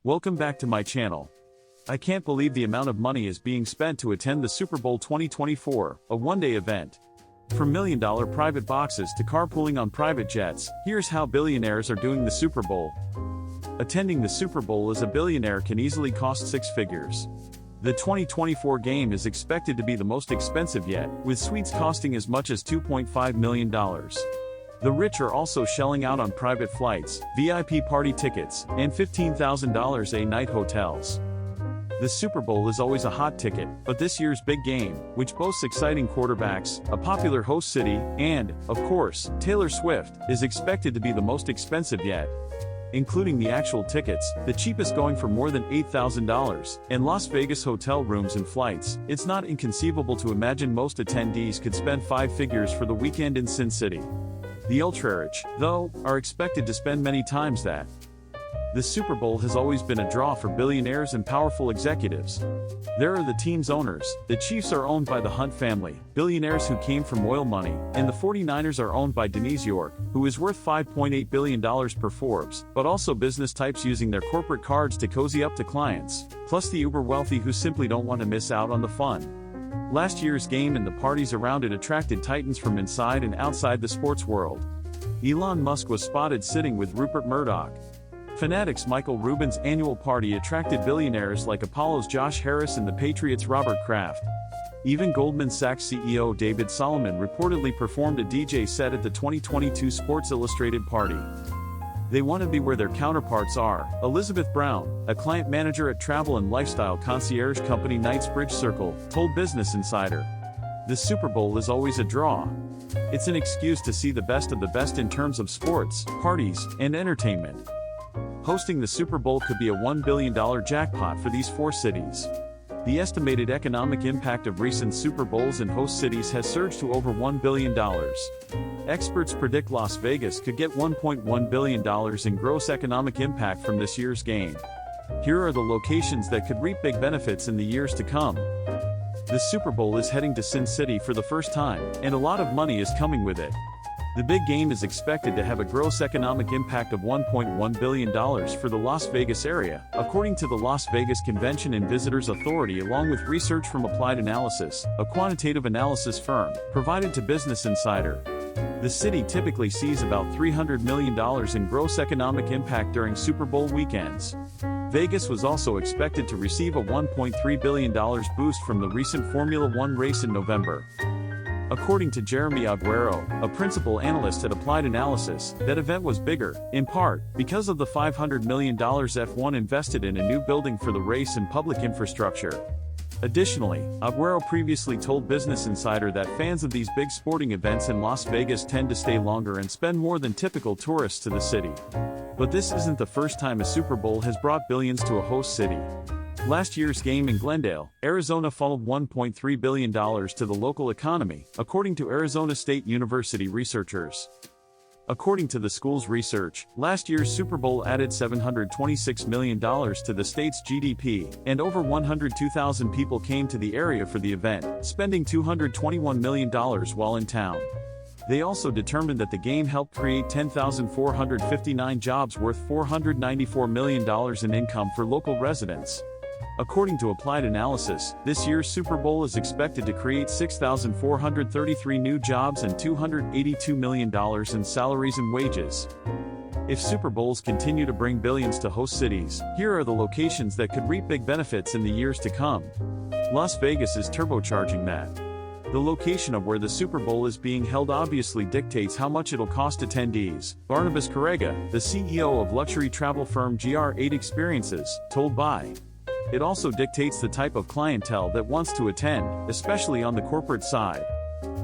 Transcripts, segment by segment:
Welcome back to my channel. I can't believe the amount of money is being spent to attend the Super Bowl 2024, a one-day event. From million-dollar private boxes to carpooling on private jets, here's how billionaires are doing the Super Bowl. Attending the Super Bowl as a billionaire can easily cost six figures. The 2024 game is expected to be the most expensive yet, with suites costing as much as $2.5 million. The rich are also shelling out on private flights, VIP party tickets, and $15,000 a night hotels. The Super Bowl is always a hot ticket, but this year's big game, which boasts exciting quarterbacks, a popular host city, and, of course, Taylor Swift, is expected to be the most expensive yet. Including the actual tickets, the cheapest going for more than $8,000, and Las Vegas hotel rooms and flights, it's not inconceivable to imagine most attendees could spend five figures for the weekend in Sin City. The ultra-rich, though, are expected to spend many times that. The Super Bowl has always been a draw for billionaires and powerful executives. There are the team's owners. The Chiefs are owned by the Hunt family, billionaires who came from oil money, and the 49ers are owned by Denise York, who is worth $5.8 billion per Forbes, but also business types using their corporate cards to cozy up to clients, plus the uber-wealthy who simply don't want to miss out on the fun. Last year's game and the parties around it attracted titans from inside and outside the sports world. Elon Musk was spotted sitting with Rupert Murdoch. Fanatics' Michael Rubin's annual party attracted billionaires like Apollo's Josh Harris and the Patriots' Robert Kraft. Even Goldman Sachs CEO David Solomon reportedly performed a DJ set at the 2022 Sports Illustrated party. They want to be where their counterparts are, Elizabeth Brown, a client manager at travel and lifestyle concierge company Knightsbridge Circle, told Business Insider. The Super Bowl is always a draw. It's an excuse to see the best of the best in terms of sports, parties, and entertainment. Hosting the Super Bowl could be a $1 billion jackpot for these four cities. The estimated economic impact of recent Super Bowls in host cities has surged to over $1 billion. Experts predict Las Vegas could get $1.1 billion in gross economic impact from this year's game. Here are the locations that could reap big benefits in the years to come. The Super Bowl is heading to Sin City for the first time, and a lot of money is coming with it. The big game is expected to have a gross economic impact of $1.1 billion for the Las Vegas area, according to the Las Vegas Convention and Visitors Authority, along with research from Applied Analysis, a quantitative analysis firm, provided to Business Insider. The city typically sees about $300 million in gross economic impact during Super Bowl weekends. Vegas was also expected to receive a $1.3 billion boost from the recent Formula One race in November. According to Jeremy Aguero, a principal analyst at Applied Analysis, that event was bigger, in part, because of the $500 million F1 invested in a new building for the race and public infrastructure. Additionally, Aguero previously told Business Insider that fans of these big sporting events in Las Vegas tend to stay longer and spend more than typical tourists to the city. But this isn't the first time a Super Bowl has brought billions to a host city. Last year's game in Glendale, Arizona funneled $1.3 billion to the local economy, according to Arizona State University researchers. According to the school's research, last year's Super Bowl added $726 million to the state's GDP, and over 102,000 people came to the area for the event, spending $221 million while in town. They also determined that the game helped create 10,459 jobs worth $494 million in income for local residents. According to Applied Analysis, this year's Super Bowl is expected to create 6,433 new jobs and $282 million in salaries and wages. If Super Bowls continue to bring billions to host cities, here are the locations that could reap big benefits in the years to come. Las Vegas is turbocharging that. The location of where the Super Bowl is being held obviously dictates how much it'll cost attendees, Barnabas Carrega, the CEO of luxury travel firm GR8 Experiences, told by. It also dictates the type of clientele that wants to attend, especially on the corporate side.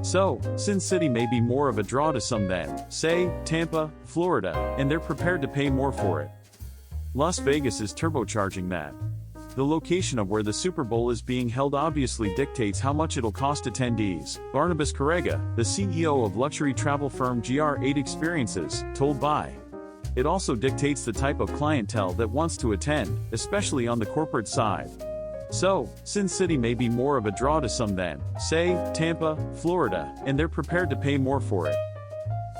So, Sin City may be more of a draw to some than, say, Tampa, Florida, and they're prepared to pay more for it. Las Vegas is turbocharging that. The location of where the Super Bowl is being held obviously dictates how much it'll cost attendees, Barnabas Carrega, the CEO of luxury travel firm GR8 Experiences, told by. It also dictates the type of clientele that wants to attend, especially on the corporate side. So, Sin City may be more of a draw to some than, say, Tampa, Florida, and they're prepared to pay more for it.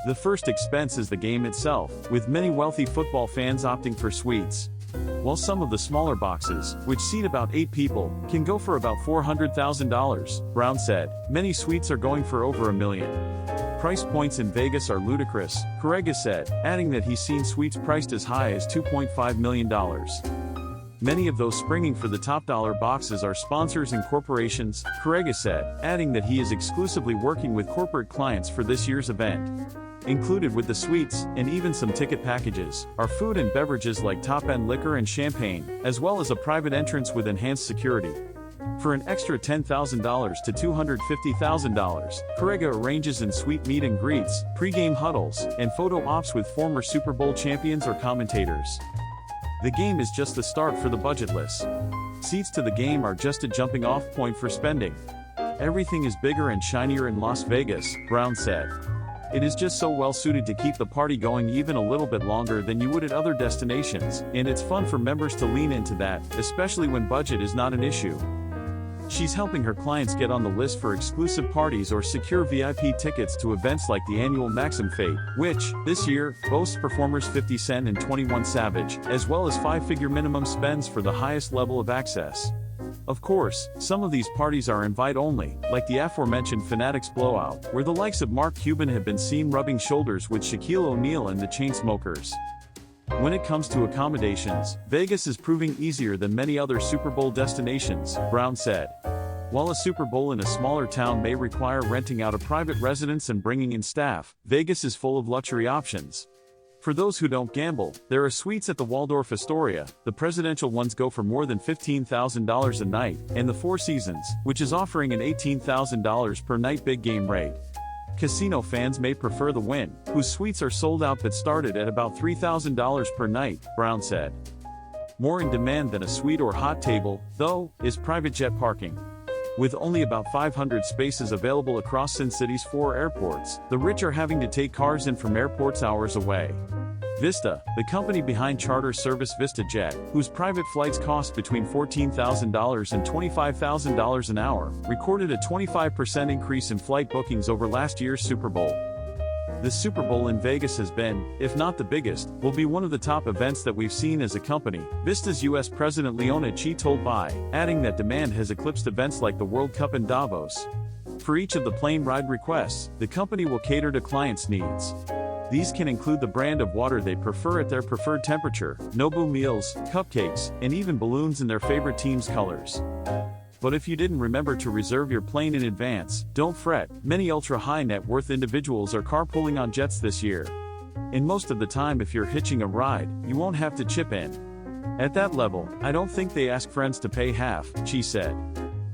The first expense is the game itself, with many wealthy football fans opting for suites. while some of the smaller boxes, which seat about 8 people, can go for about $400,000, Brown said. Many suites are going for over $1 million. Price points in Vegas are ludicrous, Correga said, adding that he's seen suites priced as high as $2.5 million. Many of those springing for the top dollar boxes are sponsors and corporations, Correga said, adding that he is exclusively working with corporate clients for this year's event. Included with the suites, and even some ticket packages, are food and beverages like top-end liquor and champagne, as well as a private entrance with enhanced security. For an extra $10,000 to $250,000, Correga arranges in-suite meet and greets, pre-game huddles, and photo ops with former Super Bowl champions or commentators. The game is just the start for the budgetless. Seats to the game are just a jumping-off point for spending. Everything is bigger and shinier in Las Vegas, Brown said. It is just so well suited to keep the party going even a little bit longer than you would at other destinations, and it's fun for members to lean into that, especially when budget is not an issue. She's helping her clients get on the list for exclusive parties or secure VIP tickets to events like the annual Maxim Fate, which, this year, boasts performers 50 Cent and 21 Savage, as well as 5-figure minimum spends for the highest level of access. Of course, some of these parties are invite-only, like the aforementioned Fanatics Blowout, where the likes of Mark Cuban have been seen rubbing shoulders with Shaquille O'Neal and the Chainsmokers. When it comes to accommodations, Vegas is proving easier than many other Super Bowl destinations, Brown said. While a Super Bowl in a smaller town may require renting out a private residence and bringing in staff, Vegas is full of luxury options. For those who don't gamble, there are suites at the Waldorf Astoria. The presidential ones go for more than $15,000 a night, and the Four Seasons, which is offering an $18,000 per night big game rate. Casino fans may prefer the Wynn, whose suites are sold out but started at about $3,000 per night, Brown said. More in demand than a suite or hot table, though, is private jet parking. With only about 500 spaces available across Sin City's 4 airports, the rich are having to take cars in from airports hours away. Vista, the company behind charter service VistaJet, whose private flights cost between $14,000 and $25,000 an hour, recorded a 25% increase in flight bookings over last year's Super Bowl. The Super Bowl in Vegas has been, if not the biggest, will be one of the top events that we've seen as a company, Vista's U.S. President Leona Chi told BI, adding that demand has eclipsed events like the World Cup in Davos. For each of the plane ride requests, the company will cater to clients' needs. These can include the brand of water they prefer at their preferred temperature, Nobu meals, cupcakes, and even balloons in their favorite team's colors. But if you didn't remember to reserve your plane in advance, don't fret, many ultra-high net worth individuals are carpooling on jets this year. And most of the time if you're hitching a ride, you won't have to chip in. At that level, I don't think they ask friends to pay half, she said.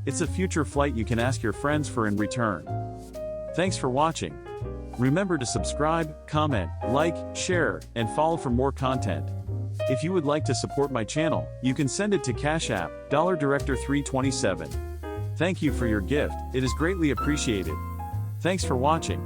It's a future flight you can ask your friends for in return. Thanks for watching. Remember to subscribe, comment, like, share, and follow for more content. If you would like to support my channel, you can send it to Cash App, $Director327. Thank you for your gift, it is greatly appreciated. Thanks for watching.